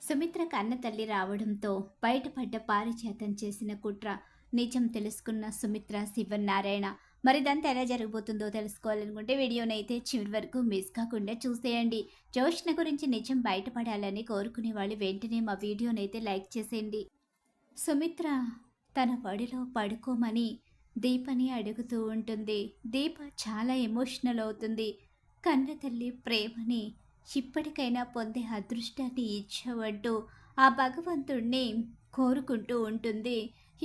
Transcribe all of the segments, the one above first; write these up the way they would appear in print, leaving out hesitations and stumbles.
సుమిత్ర కన్న తల్లి రావడంతో బయటపడ్డ పారిజాతం చేసిన కుట్ర నిజం తెలుసుకున్న సుమిత్ర శివనారాయణ. మరిదంతా ఎలా జరగబోతుందో తెలుసుకోవాలనుకుంటే వీడియోనైతే చివరి వరకు మిస్ కాకుండా చూసేయండి. జోష్న గురించి నిజం బయటపడాలని కోరుకునే వాళ్ళు వెంటనే మా వీడియోనైతే లైక్ చేసేయండి. సుమిత్ర తన ఒడిలో పడుకోమని దీపని అడుగుతూ ఉంటుంది. దీప చాలా ఎమోషనల్ అవుతుంది. కన్న తల్లి ప్రేమని ఇప్పటికైనా పొందే అదృష్టాన్ని ఇచ్చావంటూ ఆ భగవంతుణ్ణి కోరుకుంటూ ఉంటుంది.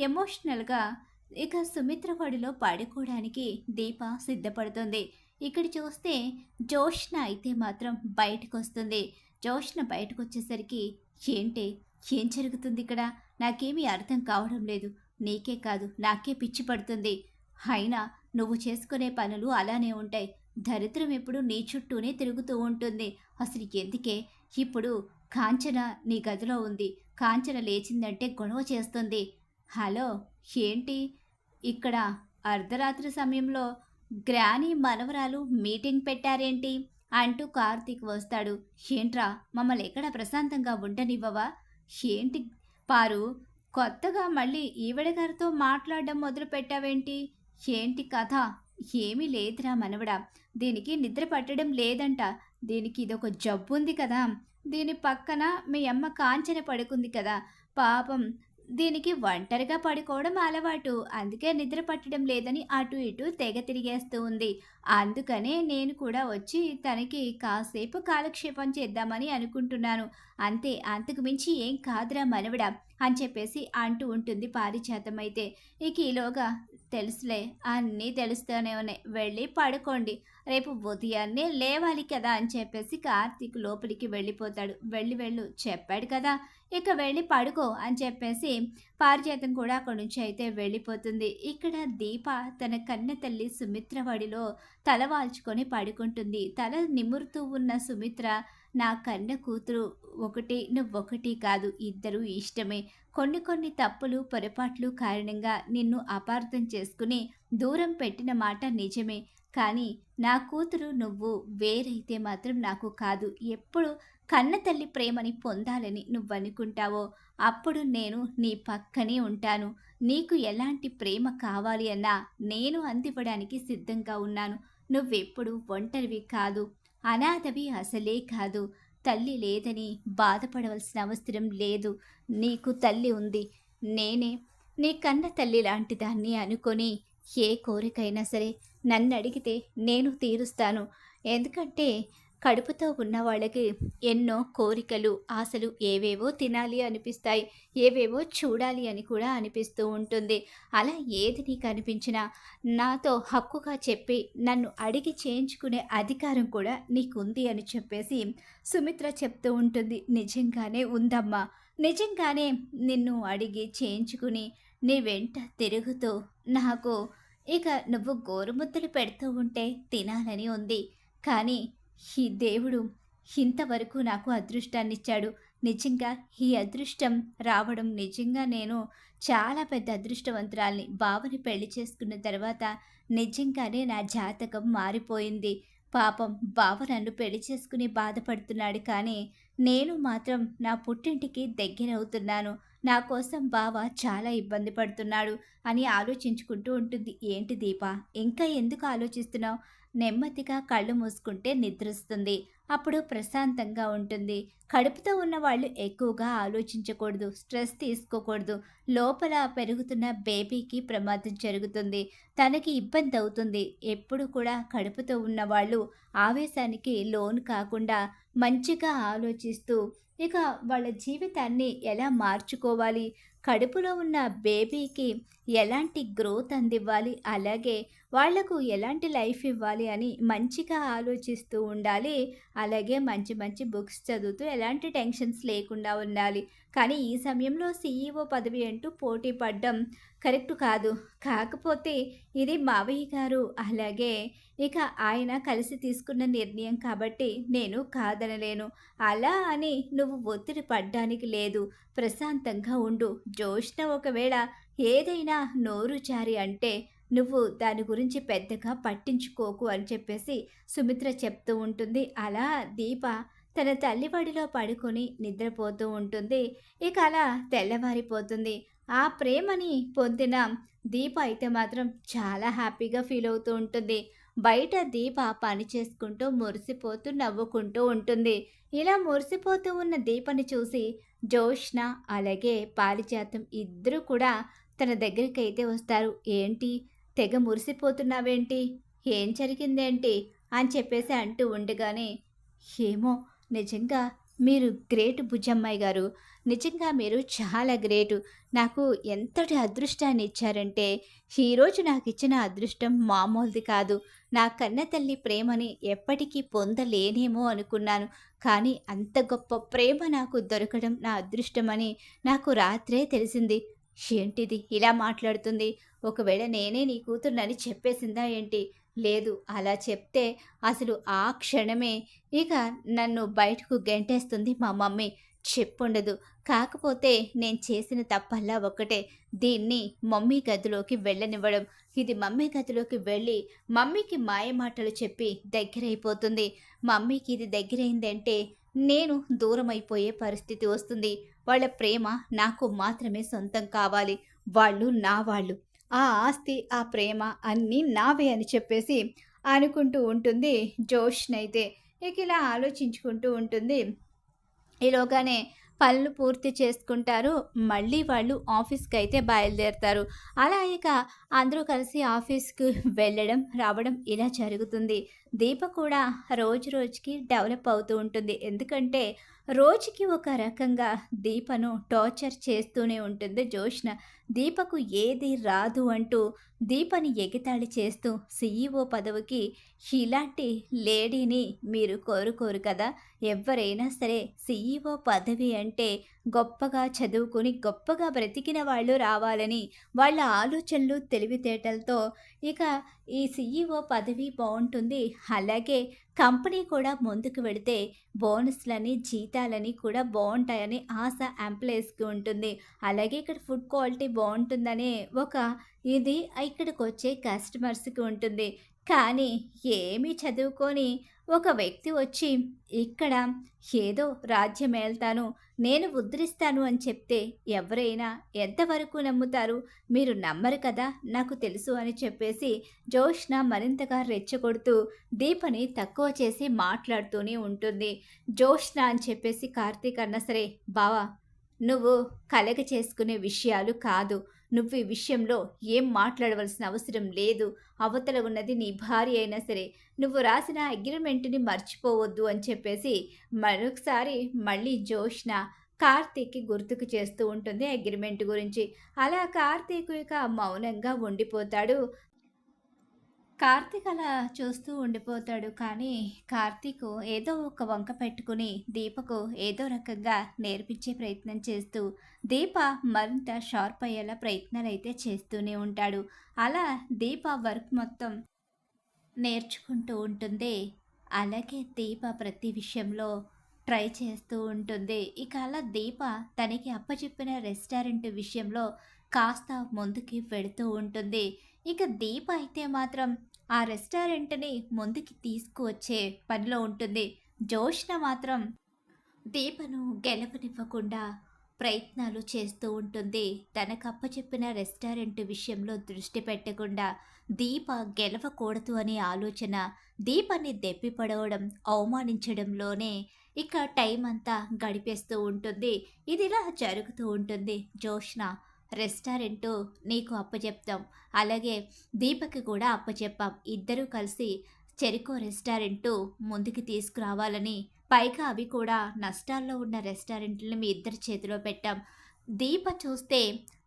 ఎమోషనల్గా ఇక సుమిత్ర ఒడిలో పడుకోవడానికి దీప సిద్ధపడుతుంది. ఇక్కడ చూస్తే జోష్న అయితే మాత్రం బయటకు వస్తుంది. జోష్న బయటకు వచ్చేసరికి ఏంటి, ఏం జరుగుతుంది ఇక్కడ, నాకేమీ అర్థం కావడం లేదు. నీకే కాదు నాకే పిచ్చి పడుతుంది. అయినా నువ్వు చేసుకునే పనులు అలానే ఉంటాయి. దరిద్రం ఎప్పుడు నీ చుట్టూనే తిరుగుతూ ఉంటుంది. అసలు ఎందుకే ఇప్పుడు కాంచన నీ గదిలో ఉంది. కాంచన లేచిందంటే గొడవ చేస్తుంది. హలో, ఏంటి ఇక్కడ అర్ధరాత్రి సమయంలో గ్రాని మనవరాలు మీటింగ్ పెట్టారేంటి అంటూ కార్తీక్ వస్తాడు. ఏంట్రా, మమ్మల్ని ఎక్కడ ప్రశాంతంగా ఉండనివ్వవా ఏంటి పారు, కొత్తగా మళ్ళీ ఈవిడ గారితో మాట్లాడడం మొదలు పెట్టావేంటి? ఏంటి కథ? ఏమీ లేదురా మనవడా, దీనికి నిద్ర పట్టడం లేదంట. దీనికి ఇదొక జబ్బుంది కదా. దీని పక్కన మీ అమ్మ కాంచన పడుకుంది కదా, పాపం దీనికి ఒంటరిగా పడుకోవడం అలవాటు. అందుకే నిద్ర పట్టడం లేదని అటు ఇటు తెగ తిరిగేస్తూ ఉంది. అందుకనే నేను కూడా వచ్చి తనకి కాసేపు కాలక్షేపం చేద్దామని అనుకుంటున్నాను. అంతే, అంతకు మించి ఏం కాదురా మనవడా అని చెప్పేసి అంటూ ఉంటుంది పారిజాతం. అయితే ఇక ఈలోగా తెలుసులే, అన్నీ తెలుస్తూనే ఉన్నాయి, వెళ్ళి పడుకోండి, రేపు ఉదయాన్నే లేవాలి కదా అని చెప్పేసి కార్తీక్ లోపలికి వెళ్ళిపోతాడు. వెళ్ళు చెప్పాడు కదా, ఇక వెళ్ళి పడుకో అని చెప్పేసి పారిజాతం కూడా అక్కడి నుంచి అయితే వెళ్ళిపోతుంది. ఇక్కడ దీప తన కన్న తల్లి సుమిత్ర వడిలో తల వాల్చుకొని పడుకుంటుంది. తల నిమురుతూ ఉన్న సుమిత్ర, నా కన్న కూతురు ఒకటి నువ్వొకటి కాదు, ఇద్దరు ఇష్టమే. కొన్ని తప్పులు పొరపాట్లు కారణంగా నిన్ను అపార్థం చేసుకుని దూరం పెట్టిన మాట నిజమే. కానీ నా కూతురు నువ్వు వేరైతే మాత్రం నాకు కాదు. ఎప్పుడు కన్న తల్లి ప్రేమని పొందాలని నువ్వనుకుంటావో అప్పుడు నేను నీ పక్కనే ఉంటాను. నీకు ఎలాంటి ప్రేమ కావాలి అన్నా నేను అందివ్వడానికి సిద్ధంగా ఉన్నాను. నువ్వెప్పుడు ఒంటరివి కాదు, అనాథవి అసలే కాదు. తల్లి లేదని బాధపడవలసిన అవసరం లేదు. నీకు తల్లి ఉంది. నేనే నీ కన్న తల్లి లాంటి దాన్ని అనుకొని ఏ కోరికైనా సరే నన్ను అడిగితే నేను తీరుస్తాను. ఎందుకంటే కడుపుతో ఉన్న వాళ్ళకి ఎన్నో కోరికలు, ఆశలు ఏవేవో తినాలి అనిపిస్తాయి, ఏవేవో చూడాలి అని కూడా అనిపిస్తూ ఉంటుంది. అలా ఏది నీకు అనిపించినా నాతో హక్కుగా చెప్పి నన్ను అడిగి చేయించుకునే అధికారం కూడా నీకుంది అని చెప్పేసి సుమిత్ర చెప్తూ ఉంటుంది. నిజంగానే ఉందమ్మా, నిజంగానే నిన్ను అడిగి చేయించుకుని నీ వెంట తిరుగుతూ నాకు ఇక నువ్వు గోరుముద్దలు పెడుతూ ఉంటే తినాలని ఉంది. కానీ ఈ దేవుడు ఇంతవరకు నాకు అదృష్టాన్నిచ్చాడు. నిజంగా ఈ అదృష్టం రావడం నిజంగా నేను చాలా పెద్ద అదృష్టవంతురాల్ని. బావని పెళ్లి చేసుకున్న తర్వాత నిజంగానే నా జాతకం మారిపోయింది. పాపం బావ నన్ను పెళ్లి చేసుకుని బాధపడుతున్నాడు, కానీ నేను మాత్రం నా పుట్టింటికి దగ్గరవుతున్నాను. నా కోసం బావ చాలా ఇబ్బంది పడుతున్నాడు అని ఆలోచించుకుంటూ ఉంటుంది. ఏంటి దీప, ఇంకా ఎందుకు ఆలోచిస్తున్నావు? నెమ్మదిగా కళ్ళు మూసుకుంటే నిద్రొస్తుంది. అప్పుడు ప్రశాంతంగా ఉంటుంది. కడుపుతో ఉన్న వాళ్ళు ఎక్కువగా ఆలోచించకూడదు, స్ట్రెస్ తీసుకోకూడదు. లోపల పెరుగుతున్న బేబీకి ప్రమాదం జరుగుతుంది, తనకి ఇబ్బంది అవుతుంది. ఎప్పుడు కూడా కడుపుతో ఉన్న వాళ్ళు ఆవేశానికి లోను కాకుండా మంచిగా ఆలోచిస్తూ ఇక వాళ్ళ జీవితాన్ని ఎలా మార్చుకోవాలి, కడుపులో ఉన్న బేబీకి ఎలాంటి గ్రోత్ అందివ్వాలి, అలాగే వాళ్లకు ఎలాంటి లైఫ్ ఇవ్వాలి అని మంచిగా ఆలోచిస్తూ ఉండాలి. అలాగే మంచి మంచి బుక్స్ చదువుతూ ఎలాంటి టెన్షన్స్ లేకుండా ఉండాలి. కానీ ఈ సమయంలో సీఈఓ పదవి అంటూ పోటీ పడడం కరెక్ట్ కాదు. కాకపోతే ఇది మావయ్య గారు, అలాగే ఇక ఆయన కలిసి తీసుకున్న నిర్ణయం కాబట్టి నేను కాదనలేను. అలా అని నువ్వు ఒత్తిడి పడ్డానికి లేదు. ప్రశాంతంగా ఉండు. జోష్న ఒకవేళ ఏదైనా నోరు జారి అంటే నువ్వు దాని గురించి పెద్దగా పట్టించుకోకు అని చెప్పేసి సుమిత్ర చెప్తూ ఉంటుంది. అలా దీప తన తల్లి ఒడిలో పడుకొని నిద్రపోతూ ఉంటుంది. ఇక అలా తెల్లవారిపోతుంది. ఆ ప్రేమని పొందిన దీప అయితే మాత్రం చాలా హ్యాపీగా ఫీల్ అవుతూ ఉంటుంది. బయట దీప పని చేసుకుంటూ మురిసిపోతూ నవ్వుకుంటూ ఉంటుంది. ఇలా మురిసిపోతూ ఉన్న దీపని చూసి జోష్న అలాగే పారిజాతం ఇద్దరూ కూడా తన దగ్గరికైతే వస్తారు. ఏంటి తెగ మురిసిపోతున్నావేంటి? ఏం జరిగిందేంటి? అని చెప్పేసి అంటూ ఉండగానే, ఏమో నిజంగా మీరు గ్రేట్ బుజ్జమ్మాయి గారు. నిజంగా మీరు చాలా గ్రేటు. నాకు ఎంతటి అదృష్టాన్ని ఇచ్చారంటే, ఈరోజు నాకిచ్చిన అదృష్టం మామూలుది కాదు. నా కన్న తల్లి ప్రేమని ఎప్పటికీ పొందలేనేమో అనుకున్నాను. కానీ అంత గొప్ప ప్రేమ నాకు దొరకడం నా అదృష్టమని నాకు రాత్రే తెలిసింది. ఏంటిది ఇలా మాట్లాడుతుంది? ఒకవేళ నేనే నీ కూతుర్నని చెప్పేసిందా ఏంటి? లేదు. అలా చెప్తే అసలు ఆ క్షణమే ఇక నన్ను బయటకు గెంటేస్తుంది మా మమ్మీ. చెప్పుండదు. కాకపోతే నేను చేసిన తప్పల్లా ఒక్కటే. దీన్ని మమ్మీ గదిలోకి వెళ్ళనివ్వడం. ఇది మమ్మీ గదిలోకి వెళ్ళి మమ్మీకి మాయమాటలు చెప్పి దగ్గరైపోతుంది. మమ్మీకి ఇది దగ్గరైందంటే నేను దూరమైపోయే పరిస్థితి వస్తుంది. వాళ్ళ ప్రేమ నాకు మాత్రమే సొంతం కావాలి. వాళ్ళు నా వాళ్ళు. ఆ ఆస్తి, ఆ ప్రేమ అన్నీ నావే అని చెప్పేసి అనుకుంటూ ఉంటుంది జోష్‌నైతే. ఇక ఇలా ఆలోచించుకుంటూ ఉంటుంది. ఈలోగానే పనులు పూర్తి చేసుకుంటారు. మళ్ళీ వాళ్ళు ఆఫీస్‌కైతే బయలుదేరతారు. అలా ఇక అందరూ కలిసి ఆఫీస్‌కి వెళ్ళడం, రావడం ఇలా జరుగుతుంది. దీప కూడా రోజు రోజుకి డెవలప్ అవుతూ ఉంటుంది. ఎందుకంటే రోజుకి ఒక రకంగా దీపను టార్చర్ చేస్తూనే ఉంటుంది జోష్న. దీపకు ఏది రాదు అంటూ దీపని ఎగతాళి చేస్తూ సీఈఓ పదవికి ఇలాంటి లేడీని మీరు కోరుకోరు కదా! ఎవ్వరైనా సరే సీఈఓ పదవి అంటే గొప్పగా చదువుకొని గొప్పగా బ్రతికిన వాళ్ళు రావాలని వాళ్ళ ఆలోచనలు తెలివితేటలతో ఇక ఈ సీఈఓ పదవి బాగుంటుంది. అలాగే కంపెనీ కూడా ముందుకు వెళితే బోనస్లని జీతాలని కూడా బాగుంటాయని ఆశ ఎంప్లాయీస్కి ఉంటుంది. అలాగే ఇక్కడ ఫుడ్ క్వాలిటీ బాగుంటుందనే ఒక ఇది ఇక్కడికి వచ్చే కస్టమర్స్కి ఉంటుంది. కానీ ఏమీ చదువుకొని ఒక వ్యక్తి వచ్చి ఇక్కడ ఏదో రాజ్యం ఏళ్తాను, నేను ఉద్ధరిస్తాను అని చెప్తే ఎవరైనా ఎంతవరకు నమ్ముతారు? మీరు నమ్మరు కదా, నాకు తెలుసు అని చెప్పేసి జోష్న మరింతగా రెచ్చగొడుతూ దీపని తక్కువ చేసి మాట్లాడుతూనే ఉంటుంది. జోష్న అని చెప్పేసి కార్తీక్ అన్నా సరే, బావా నువ్వు కలగ చేసుకునే విషయాలు కాదు. నువ్వు ఈ విషయంలో ఏం మాట్లాడవలసిన అవసరం లేదు. అవతల ఉన్నది నీ భార్య అయినా సరే నువ్వు రాసిన అగ్రిమెంట్‌ని మర్చిపోవద్దు అని చెప్పేసి మరొకసారి మళ్ళీ జోష్న కార్తీక్‌కి గుర్తుకు చేస్తూ ఉంటుంది అగ్రిమెంట్ గురించి. అలా కార్తీక్ ఇక మౌనంగా ఉండిపోతాడు. కార్తీక్ అలా చూస్తూ ఉండిపోతాడు. కానీ కార్తీకు ఏదో ఒక వంక పెట్టుకుని దీపకు ఏదో రకంగా నేర్పించే ప్రయత్నం చేస్తూ దీప మరింత షార్ప్ అయ్యేలా ప్రయత్నాలైతే చేస్తూనే ఉంటాడు. అలా దీప వర్క్ మొత్తం నేర్చుకుంటూ ఉంటుంది. అలాగే దీప ప్రతి విషయంలో ట్రై చేస్తూ ఉంటుంది. ఇక అలా దీప తనకి అప్పచెప్పిన రెస్టారెంట్ విషయంలో కాస్త ముందుకి వెళుతూ ఉంటుంది. ఇక దీప అయితే మాత్రం ఆ రెస్టారెంట్‌ని ముందుకి తీసుకువచ్చే పనిలో ఉంటుంది. జోష్న మాత్రం దీపను గెలవనివ్వకుండా ప్రయత్నాలు చేస్తూ ఉంటుంది. తనకప్పచెప్పిన రెస్టారెంట్ విషయంలో దృష్టి పెట్టకుండా దీప గెలవకూడదు అనే ఆలోచన దీపని దెప్పిపడవడం, అవమానించడంలోనే ఇక టైం అంతా గడిపేస్తూ ఉంటుంది. ఇదిలా జరుగుతూ ఉంటుంది. జోష్న రెస్టారెంటు నీకు అప్పచెప్తాం. అలాగే దీపకి కూడా అప్పచెప్పాం. ఇద్దరూ కలిసి చెరికో రెస్టారెంటు ముందుకు తీసుకురావాలని, పైగా అవి కూడా నష్టాల్లో ఉన్న రెస్టారెంట్‌లని మీ ఇద్దరి చేతిలో పెట్టాం. దీప చూస్తే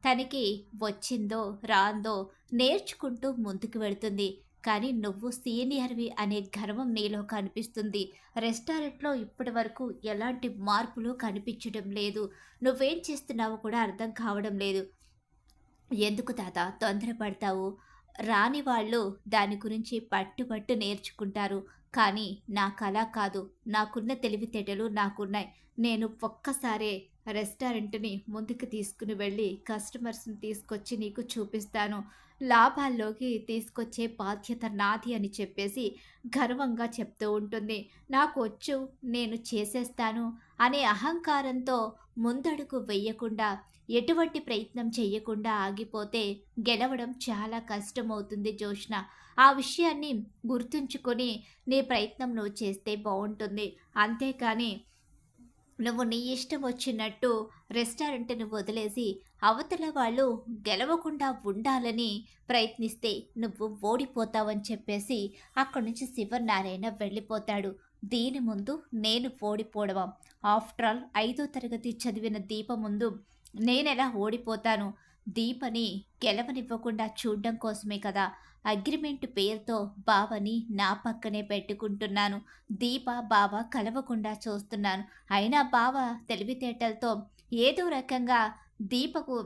తనకి వచ్చిందో, రాందో నేర్చుకుంటూ ముందుకు వెళ్తుంది. కానీ నువ్వు సీనియర్‌వి అనే గర్వం నీలో కనిపిస్తుంది. రెస్టారెంట్‌లో ఇప్పటివరకు ఎలాంటి మార్పులు కనిపించడం లేదు. నువ్వేం చేస్తున్నావో కూడా అర్థం కావడం లేదు. ఎందుకు తాత తొందరపడతావు? రాని వాళ్ళు దాని గురించి పట్టు నేర్చుకుంటారు. కానీ నాకలా కాదు. నాకున్న తెలివితేటలు నాకున్నాయి. నేను ఒక్కసారే రెస్టారెంట్‌ని ముందుకు తీసుకుని వెళ్ళి కస్టమర్స్‌ని తీసుకొచ్చి నీకు చూపిస్తాను. లాభాల్లోకి తీసుకొచ్చే బాధ్యత నాది అని చెప్పేసి గర్వంగా చెప్తూ ఉంటుంది. నాకొచ్చు, నేను చేసేస్తాను అనే అహంకారంతో ముందడుగు వెయ్యకుండా, ఎటువంటి ప్రయత్నం చెయ్యకుండా ఆగిపోతే గెలవడం చాలా కష్టమవుతుంది జోష్న. ఆ విషయాన్ని గుర్తుంచుకొని నీ ప్రయత్నం నువ్వు చేస్తే బావుంటుంది. అంతేకానీ నువ్వు నీ ఇష్టం వచ్చినట్టు రెస్టారెంట్‌ని వదిలేసి, అవతల వాళ్ళు గెలవకుండా ఉండాలని ప్రయత్నిస్తే నువ్వు ఓడిపోతావని చెప్పేసి అక్కడి నుంచి శివనారాయణ వెళ్ళిపోతాడు. దీని ముందు నేను ఓడిపోవడమా? ఆఫ్టర్ ఆల్ 5వ తరగతి చదివిన దీప ముందు నేనెలా ఓడిపోతాను? దీపని గెలవనివ్వకుండా చూడ్డం కోసమే కదా అగ్రిమెంట్ పేరుతో బావని నా పక్కనే పెట్టుకుంటున్నాను. దీప, బావ కలవకుండా చూస్తున్నాను. అయినా బావ తెలివితేటలతో ఏదో రకంగా దీపకు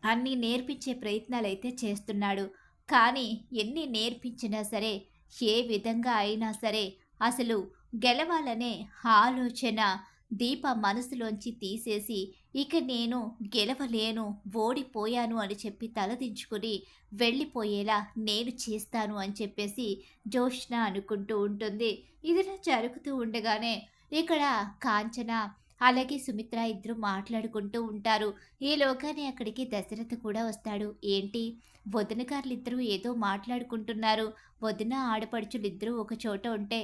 అన్నీ నేర్పించే ప్రయత్నాలైతే చేస్తున్నాడు. కానీ ఎన్ని నేర్పించినా సరే, ఏ విధంగా అయినా సరే, అసలు గెలవాలనే ఆలోచన దీప మనసులోంచి తీసేసి, ఇక నేను గెలవలేను, ఓడిపోయాను అని చెప్పి తలదించుకుని వెళ్ళిపోయేలా నేను చేస్తాను అని చెప్పేసి జోష్న అనుకుంటూ ఉంటుంది. ఇదిలా జరుగుతూ ఉండగానే ఇక్కడ కాంచన అలాగే సుమిత్ర ఇద్దరు మాట్లాడుకుంటూ ఉంటారు. ఈలోగానే అక్కడికి దశరథ కూడా వస్తాడు. ఏంటి వదిన గారులిద్దరూ ఏదో మాట్లాడుకుంటున్నారు. వదిన ఆడపడుచులిద్దరూ ఒక చోట ఉంటే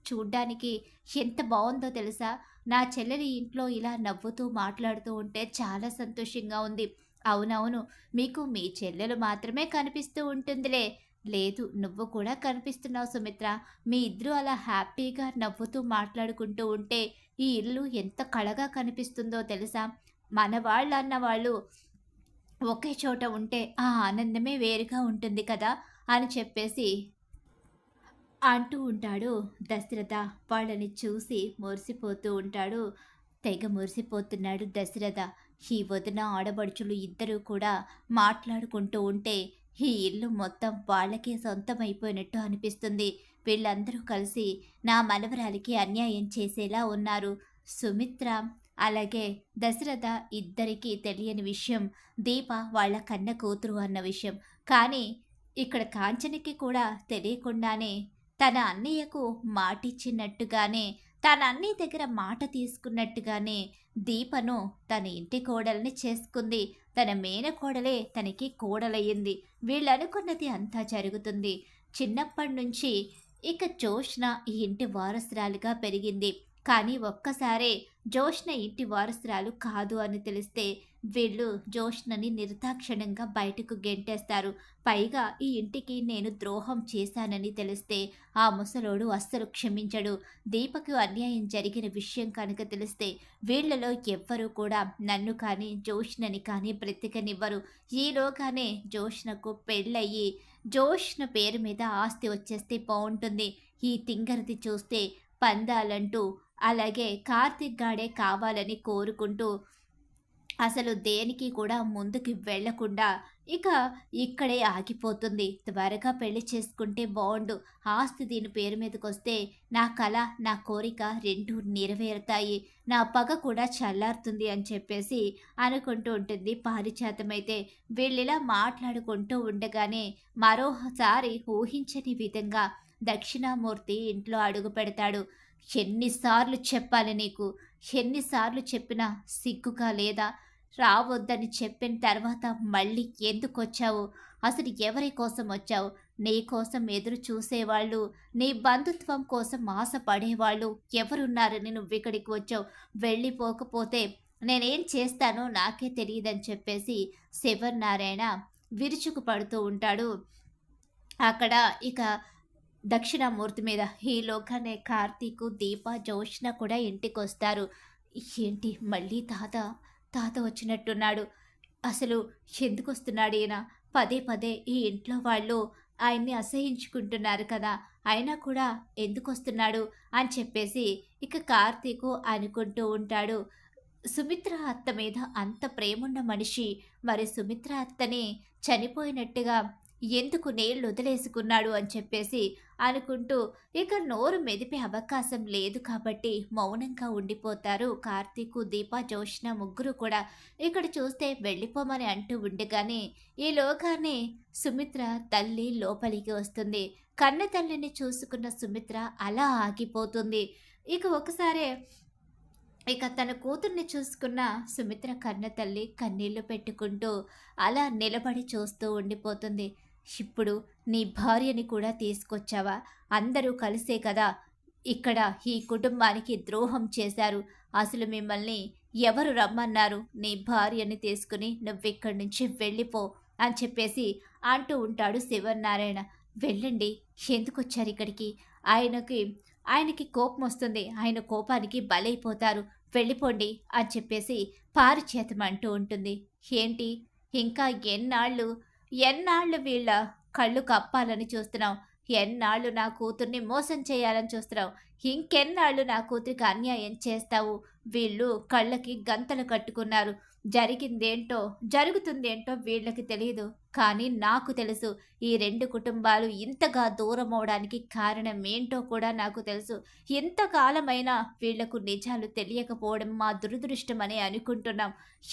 చూడ్డానికి ఎంత బావుందో తెలుసా? నా చెల్లెలి ఇంట్లో ఇలా నవ్వుతూ మాట్లాడుతూ ఉంటే చాలా సంతోషంగా ఉంది. అవునవును. మీకు మీ చెల్లెలు మాత్రమే కనిపిస్తూ ఉంటుందిలే. లేదు, నువ్వు కూడా కనిపిస్తున్నావు సుమిత్ర. మీ ఇద్దరూ అలా హ్యాపీగా నవ్వుతూ మాట్లాడుకుంటూ ఉంటే ఈ ఇల్లు ఎంత కళగా కనిపిస్తుందో తెలుసా? మన వాళ్ళన్న వాళ్ళు ఒకే చోట ఉంటే ఆ ఆనందమే వేరుగా ఉంటుంది కదా! అని చెప్పేసి అంటూ ఉంటాడు దశరథ. వాళ్ళని చూసి మురిసిపోతూ ఉంటాడు. తెగ మురిసిపోతున్నాడు దశరథ. ఈ వదిన ఆడబడుచులు ఇద్దరూ కూడా మాట్లాడుకుంటూ ఉంటే ఈ ఇల్లు మొత్తం వాళ్ళకే సొంతమైపోయినట్టు అనిపిస్తుంది. వీళ్ళందరూ కలిసి నా మనవరాలికి అన్యాయం చేసేలా ఉన్నారు. సుమిత్ర అలాగే దశరథ ఇద్దరికీ తెలియని విషయం దీప వాళ్ళ కన్న కూతురు అన్న విషయం. కానీ ఇక్కడ కాంచనకి కూడా తెలియకుండానే తన అన్నయ్యకు మాటిచ్చినట్టుగానే, తన అన్నయ్య దగ్గర మాట తీసుకున్నట్టుగానే దీపను తన ఇంటి కోడల్ని చేసుకుంది. తన మేనకోడలే తనకి కోడలయ్యింది. వీళ్ళనుకున్నది అంతా జరుగుతుంది. చిన్నప్పటి నుంచి ఇక జోష్న ఈ ఇంటి వారసురాలిగా పెరిగింది. కానీ ఒక్కసారే జోష్న ఇంటి వారసురాలు కాదు అని తెలిస్తే వీళ్ళు జోష్నని నిర్దాక్షిణ్యంగా బయటకు గెంటేస్తారు. పైగా ఈ ఇంటికి నేను ద్రోహం చేశానని తెలిస్తే ఆ ముసలోడు అస్సలు క్షమించడు. దీపకు అన్యాయం జరిగిన విషయం కనుక తెలిస్తే వీళ్ళలో ఎవ్వరూ కూడా నన్ను కానీ జోష్నని కానీ బ్రతికనివ్వరు. ఈలోగానే జోష్నకు పెళ్ళయి జోష్న పేరు మీద ఆస్తి వచ్చేస్తే బాగుంటుంది. ఈ తింగరది చూస్తే పందాలంటూ అలాగే కార్తిక్ గాడే కావాలని కోరుకుంటూ అసలు దేనికి కూడా ముందుకు వెళ్ళకుండా ఇక ఇక్కడే ఆగిపోతుంది. త్వరగా పెళ్లి చేసుకుంటే బావుండు. ఆస్తి దీని పేరు మీదకొస్తే నా కల, నా కోరిక 2 నెరవేరుతాయి. నా పగ కూడా చల్లారుతుంది అని చెప్పేసి అనుకుంటూ ఉంటుంది పారిజాతమైతే. వీళ్ళిలా మాట్లాడుకుంటూ ఉండగానే మరోసారి ఊహించని విధంగా దక్షిణామూర్తి ఇంట్లో అడుగు పెడతాడు. ఎన్నిసార్లు చెప్పాలి నీకు? ఎన్నిసార్లు చెప్పినా సిగ్గుగా లేదా? రావద్దని చెప్పిన తర్వాత మళ్ళీ ఎందుకొచ్చావు? అసలు ఎవరి కోసం వచ్చావు? నీ కోసం ఎదురు చూసేవాళ్ళు, నీ బంధుత్వం కోసం ఆశపడేవాళ్ళు ఎవరున్నారని నువ్విక్కడికి వచ్చావు? వెళ్ళిపోకపోతే నేనేం చేస్తానో నాకే తెలియదని చెప్పేసి శివనారాయణ విరుచుకు పడుతూ ఉంటాడు. అక్కడ ఇక దక్షిణామూర్తి మీద ఈలోగానే కార్తీకు, దీప, జోష్న కూడా ఇంటికొస్తారు. ఏంటి మళ్ళీ తాత వచ్చినట్టున్నాడు. అసలు ఎందుకొస్తున్నాడు ఈయన? పదే పదే ఈ ఇంట్లో వాళ్ళు ఆయన్ని అసహించుకుంటున్నారు కదా! అయినా కూడా ఎందుకొస్తున్నాడు అని చెప్పేసి ఇక కార్తీకు అనుకుంటూ ఉంటాడు. సుమిత్ర అత్త మీద అంత ప్రేమున్న మనిషి మరి సుమిత్ర అత్తని చనిపోయినట్టుగా ఎందుకు నీళ్లు వదిలేసుకున్నాడు అని చెప్పేసి అనుకుంటూ ఇక నోరు మెదిపే అవకాశం లేదు కాబట్టి మౌనంగా ఉండిపోతారు కార్తీకు, దీప, జోష్న ముగ్గురు కూడా. ఇక్కడ చూస్తే వెళ్ళిపోమని అంటూ ఉండగానే ఈలోగానే సుమిత్ర తల్లి లోపలికి వస్తుంది. కన్న తల్లిని చూసుకున్న సుమిత్ర అలా ఆగిపోతుంది. ఇక ఒకసారే ఇక తన కూతుర్ని చూసుకున్న సుమిత్ర కన్న తల్లి కన్నీళ్లు పెట్టుకుంటూ అలా నిలబడి చూస్తూ ఉండిపోతుంది. ఇప్పుడు నీ భార్యని కూడా తీసుకొచ్చావా? అందరూ కలిసే కదా ఇక్కడ ఈ కుటుంబానికి ద్రోహం చేశారు. అసలు మిమ్మల్ని ఎవరు రమ్మన్నారు? నీ భార్యని తీసుకుని నువ్విక్కడి నుంచి వెళ్ళిపో అని చెప్పేసి అంటూ ఉంటాడు శివనారాయణ. వెళ్ళండి, ఎందుకొచ్చారు ఇక్కడికి? ఆయనకి ఆయనకి కోపం వస్తుంది, ఆయన కోపానికి బలైపోతారు, వెళ్ళిపోండి అని చెప్పేసి పారిచేతం అంటూ ఉంటుంది. ఏంటి ఇంకా ఎన్నాళ్ళు ఎన్నాళ్ళు వీళ్ళ కళ్ళు కప్పాలని చూస్తున్నావు? ఎన్నాళ్ళు నా కూతుర్ని మోసం చేయాలని చూస్తున్నావు? ఇంకెన్నాళ్ళు నా కూతురికి అన్యాయం చేస్తావు? వీళ్ళు కళ్ళకి గంతలు కట్టుకున్నారు. జరిగిందేంటో జరుగుతుందేంటో వీళ్ళకి తెలియదు, కానీ నాకు తెలుసు. ఈ రెండు కుటుంబాలు ఇంతగా దూరం అవడానికి కారణం ఏంటో కూడా నాకు తెలుసు. ఎంతకాలమైనా వీళ్లకు నిజాలు తెలియకపోవడం మా దురదృష్టమని అనుకుంటున్నాం.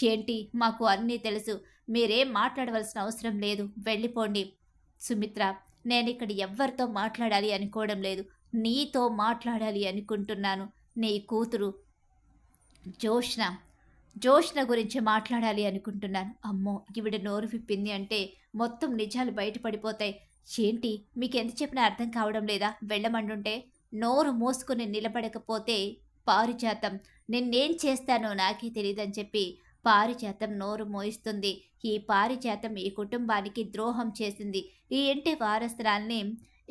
ఏంటి, మాకు అన్నీ తెలుసు, మీరేం మాట్లాడవలసిన అవసరం లేదు, వెళ్ళిపోండి. సుమిత్ర, నేనిక్కడ ఎవ్వరితో మాట్లాడాలి అనుకోవడం లేదు, నీతో మాట్లాడాలి అనుకుంటున్నాను. నీ కూతురు జోష్న జోష్న గురించి మాట్లాడాలి అనుకుంటున్నాను. అమ్మో, ఈవిడ నోరు విప్పింది అంటే మొత్తం నిజాలు బయటపడిపోతాయి. ఏంటి, మీకెంత చెప్పినా అర్థం కావడం లేదా? వెళ్ళమంటుంటే నోరు మోసుకుని నిలబడకపోతే పారిజాతం నిన్నేం చేస్తానో నాకే తెలియదని చెప్పి పారిజాతం నోరు మోయిస్తుంది. ఈ పారిజాతం ఈ కుటుంబానికి ద్రోహం చేసింది. ఈ ఇంటి వారసురాల్ని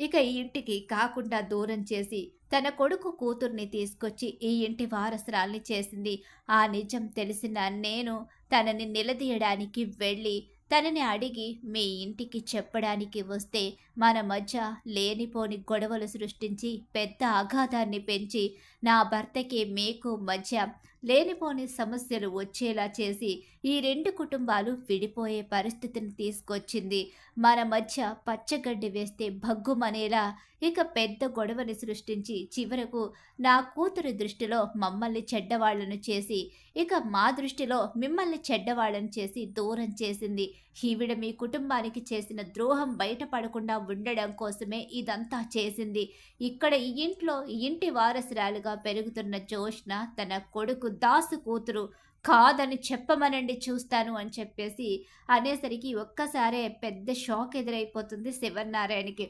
ఇక ఈ ఇంటికి కాకుండా దూరం చేసి తన కొడుకు కూతుర్ని తీసుకొచ్చి ఈ ఇంటి వారసురాల్ని చేసింది. ఆ నిజం తెలిసిన నేను తనని నిలదీయడానికి వెళ్ళి తనని అడిగి మీ ఇంటికి చెప్పడానికి వస్తే మన మధ్య లేనిపోని గొడవలు సృష్టించి పెద్ద అగాధాన్ని పెంచి నా భర్తకి మీకు మధ్య లేనిపోని సమస్యలు వచ్చేలా చేసి ఈ రెండు కుటుంబాలు విడిపోయే పరిస్థితిని తీసుకొచ్చింది. మన మధ్య పచ్చగడ్డి వేస్తే భగ్గుమనేలా ఇక పెద్ద గొడవని సృష్టించి చివరకు నా కూతురి దృష్టిలో మమ్మల్ని చెడ్డవాళ్లను చేసి ఇక మా దృష్టిలో మిమ్మల్ని చెడ్డవాళ్లను చేసి దూరం చేసింది. ఈవిడ మీ కుటుంబానికి చేసిన ద్రోహం బయటపడకుండా ఉండడం కోసమే ఇదంతా చేసింది. ఇక్కడ ఈ ఇంట్లో ఈ ఇంటి వారసురాలుగా పెరుగుతున్న జోష్న తన కొడుకు దాసు కూతురు కాదని చెప్పమనండి చూస్తాను అని చెప్పేసి అనేసరికి ఒక్కసారే పెద్ద షాక్ ఎదురైపోతుంది శివనారాయణకి.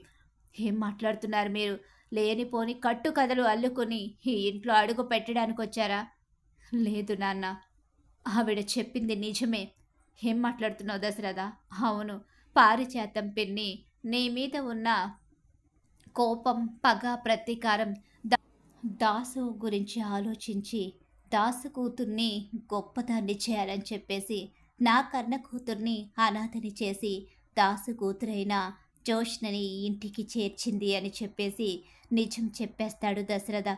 ఏం మాట్లాడుతున్నారు మీరు? లేనిపోని కట్టుకథలు అల్లుకొని ఈ ఇంట్లో అడుగు పెట్టడానికి వచ్చారా? లేదు నాన్న, ఆవిడ చెప్పింది నిజమే. ఏం మాట్లాడుతున్నావు దశరథ? అవును, పారిజాతం పిన్ని నీ మీద ఉన్న కోపం, పగ, ప్రతీకారం దాసు గురించి ఆలోచించి దాసు కూతుర్ని గొప్పదాన్ని చేయాలని చెప్పేసి నా కన్న కూతుర్ని అనాథని చేసి దాసు కూతురైన జోష్నని ఇంటికి చేర్చింది అని చెప్పేసి నిజం చెప్పేస్తాడు దశరథ.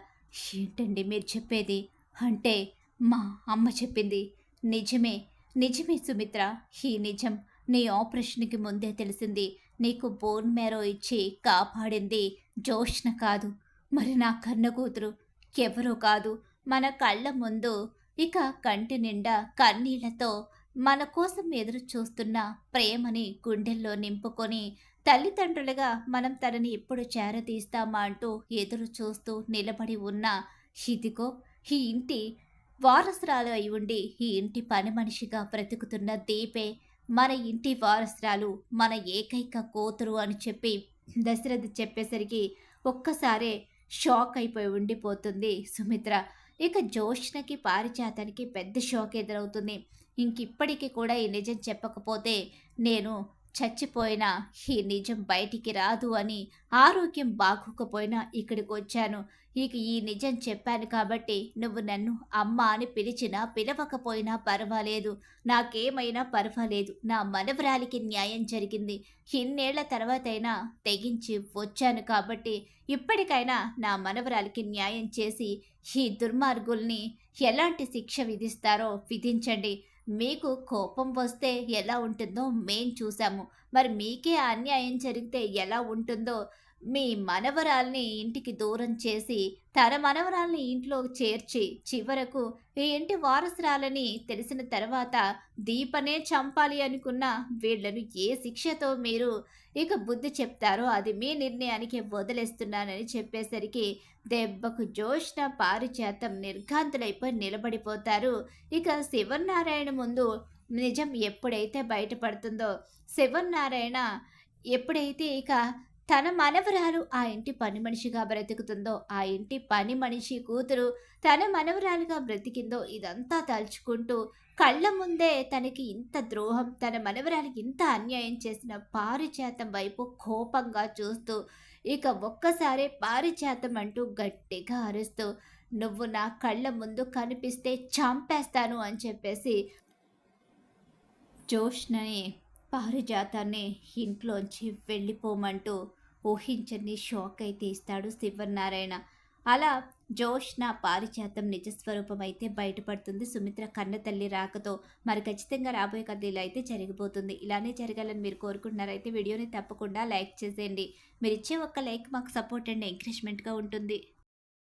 ఏంటండి మీరు చెప్పేది? అంటే మా అమ్మ చెప్పింది నిజమే. నిజమే సుమిత్ర, ఈ నిజం నీ ఆపరేషన్కి ముందే తెలిసింది. నీకు బోన్ మ్యారో ఇచ్చి కాపాడింది జోష్న కాదు, మరి నా కన్న కూతురు ఎవరో కాదు. మన కళ్ళ ముందు ఇక కంటి నిండా కన్నీళ్లతో మన కోసం ఎదురు చూస్తున్న ప్రేమని గుండెల్లో నింపుకొని తల్లిదండ్రులుగా మనం తనని ఎప్పుడు చేరతీస్తామా అంటూ ఎదురు చూస్తూ నిలబడి ఉన్న ఇదిగో ఈ ఇంటి వారసురాలు అయి ఉండి ఈ ఇంటి పని మనిషిగా బ్రతుకుతున్న దీపే మన ఇంటి వారసురాలు, మన ఏకైక కూతురు అని చెప్పి దశరథ్ చెప్పేసరికి ఒక్కసారే షాక్ అయిపోయి ఉండిపోతుంది సుమిత్ర. ఇక జోష్నకి పారిజాతానికి పెద్ద షాక్ ఎదురవుతుంది. ఇంకిప్పటికీ కూడా ఈ నిజం చెప్పకపోతే నేను చచ్చిపోయినా ఈ నిజం బయటికి రాదు అని ఆరోగ్యం బాగోకపోయినా ఇక్కడికి వచ్చాను. ఇక ఈ నిజం చెప్పాను కాబట్టి నువ్వు నన్ను అమ్మ అని పిలిచినా పిలవకపోయినా పర్వాలేదు, నాకేమైనా పర్వాలేదు. నా మనవరాలికి న్యాయం జరిగింది. ఇన్నేళ్ల తర్వాతైనా తెగించి వచ్చాను కాబట్టి ఇప్పటికైనా నా మనవరాలికి న్యాయం చేసి ఈ దుర్మార్గుల్ని ఎలాంటి శిక్ష విధిస్తారో విధించండి. మీకు కోపం వస్తే ఎలా ఉంటుందో మేం చూసాము. మరి మీకే అన్యాయం జరిగితే ఎలా ఉంటుందో మీ మనవరాల్ని ఇంటికి దూరం చేసి, తన మనవరాల్ని ఇంట్లో చేర్చి, చివరకు ఈ ఇంటి వారసురాలని తెలిసిన తర్వాత దీపనే చంపాలి అనుకున్న వీళ్ళను ఏ శిక్షతో మీరు ఇక బుద్ధి చెప్తారో అది మీ నిర్ణయానికి వదిలేస్తున్నానని చెప్పేసరికి దెబ్బకు జోష్న పారిజాతం నిర్ఘాంతులైపోయి నిలబడిపోతారు. ఇక శివన్నారాయణ ముందు నిజం ఎప్పుడైతే బయటపడుతుందో, శివన్నారాయణ ఎప్పుడైతే ఇక తన మనవరాలు ఆ ఇంటి పని మనిషిగా బ్రతుకుతుందో, ఆ ఇంటి పని మనిషి కూతురు తన మనవరాలుగా బ్రతికిందో ఇదంతా తలుచుకుంటూ కళ్ళ ముందే తనకి ఇంత ద్రోహం, తన మనవరాలికి ఇంత అన్యాయం చేసిన పారిజాతం వైపు కోపంగా చూస్తూ ఇక ఒక్కసారే పారిజాతం అంటూ గట్టిగా అరుస్తూ, "నువ్వు నా కళ్ళ ముందు కనిపిస్తే చంపేస్తాను" అని చెప్పేసి జోష్‌నని పారిజాతాన్ని ఇంట్లోంచి వెళ్ళిపోమంటూ ఊహించని షాక్ అయితే ఇస్తాడు శివనారాయణ. అలా జోష్‌న పారిజాతం నిజస్వరూపం అయితే బయటపడుతుంది సుమిత్ర కన్నతల్లి రాకతో. మరి ఖచ్చితంగా రాబోయే కథలో ఇలా అయితే జరిగిపోతుంది. ఇలానే జరగాలని మీరు కోరుకుంటున్నారైతే వీడియోని తప్పకుండా లైక్ చేసేయండి. మీరిచ్చే ఒక్క లైక్ మాకు సపోర్ట్ అండ్ ఎంకరేజ్‌మెంట్‌గా ఉంటుంది.